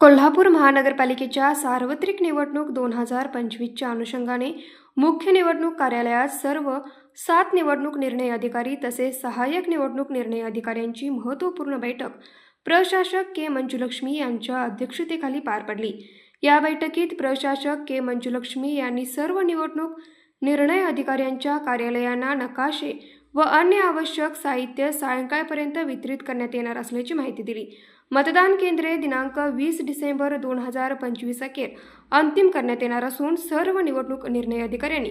कोल्हापूर महानगरपालिकेच्या सार्वत्रिक निवडणूक 2025च्या अनुषंगाने मुख्य निवडणूक कार्यालयात सर्व 7 निवडणूक निर्णय अधिकारी तसेच सहाय्यक निवडणूक निर्णय अधिकाऱ्यांची महत्त्वपूर्ण बैठक प्रशासक के मंजुलक्ष्मी यांच्या अध्यक्षतेखाली पार पडली। या बैठकीत प्रशासक के मंजुलक्ष्मी यांनी सर्व निवडणूक निर्णय अधिकाऱ्यांच्या कार्यालयांना नकाशे व अन्य आवश्यक साहित्य सायंकाळपर्यंत वितरित करण्यात येणार असल्याची माहिती दिली। मतदान केंद्रे दिनांक 20 डिसेंबर 2025 अखेर अंतिम करण्यात येणार असून सर्व निवडणूक निर्णय अधिकाऱ्यांनी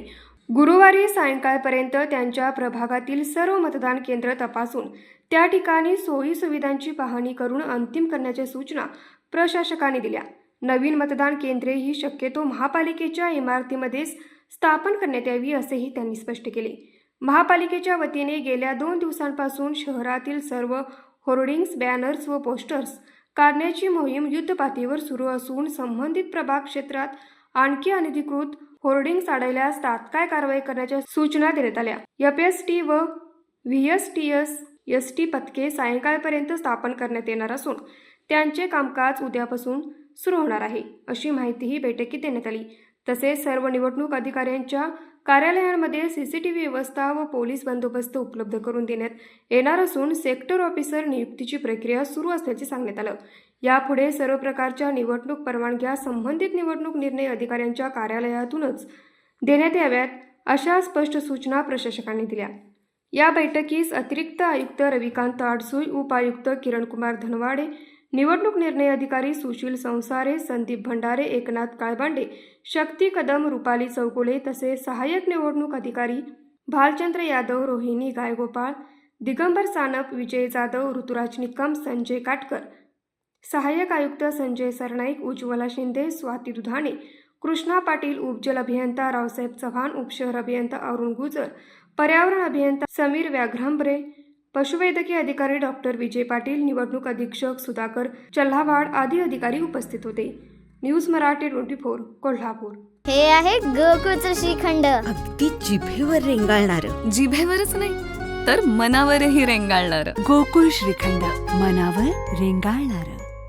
गुरुवारी सायंकाळपर्यंत त्यांच्या प्रभागातील सर्व मतदान केंद्र तपासून त्या ठिकाणी सोयी सुविधांची पाहणी करून अंतिम करण्याच्या सूचना प्रशासकांनी दिल्या। नवीन मतदान केंद्रे ही शक्यतो महापालिकेच्या इमारतीमध्येच स्थापन करण्यात यावी असेही त्यांनी स्पष्ट केले। महापालिकेच्या वतीने गेल्या 2 दिवसांपासून शहरातील सर्व होर्डिंग्स, बॅनर्स व पोस्टर्स काढण्याची मोहीम युद्धपातळीवर सुरू असून संबंधित प्रभाग क्षेत्रात आणखी अनधिकृत होर्डिंग्स आढळल्यास तात्काळ कारवाई करण्याच्या सूचना देण्यात आल्या। एफएसटी व व्हीएसटीएस एसटी पथके सायंकाळपर्यंत स्थापन करण्यात येणार असून त्यांचे कामकाज उद्यापासून सुरू होणार आहे, अशी माहितीही बैठकीत देण्यात आली। तसेच सर्व निवडणूक अधिकाऱ्यांच्या कार्यालयांमध्ये सीसीटीव्ही व्यवस्था व पोलीस बंदोबस्त उपलब्ध करून देण्यात येणार असून सेक्टर ऑफिसर नियुक्तीची प्रक्रिया सुरू असल्याचे सांगण्यात आलं। यापुढे सर्व प्रकारच्या निवडणूक परवानग्या संबंधित निवडणूक निर्णय अधिकाऱ्यांच्या कार्यालयातूनच देण्यात याव्यात, अशा स्पष्ट सूचना प्रशासकांनी दिल्या। या बैठकीस अतिरिक्त आयुक्त रविकांत आडसूळ, उपायुक्त किरणकुमार धनवाडे, निवडणूक निर्णय अधिकारी सुशील संसारे, संदीप भंडारे, एकनाथ काळबांडे, शक्ती कदम, रुपाली चौगुले तसेच सहाय्यक निवडणूक अधिकारी भालचंद्र यादव, रोहिणी गायगोपाळ, दिगंबर सानप, विजय जाधव, ऋतुराज निकम, संजय काटकर, सहाय्यक आयुक्त संजय सरनाईक, उज्ज्वला शिंदे, स्वाती दुधाणे, कृष्णा पाटील, उपजल अभियंता रावसाहेब चव्हाण, उपशहर अभियंता अरुण गुजर, पर्यावरण अभियंता समीर व्याघ्रंबरे, पशुवैद्यकीय अधिकारी डॉक्टर विजय पाटील, निवडणूक अधीक्षक सुधाकर चल्हावाड आदी अधिकारी उपस्थित होते। न्यूज मराठी 24 कोल्हापूर। हे आहे गोकुळचं श्रीखंड, अगदी जिभेवर रेंगाळणार, जिभेवरच नाही तर मनावरही रेंगाळणार गोकुळ श्रीखंड, मनावर रेंगाळणार।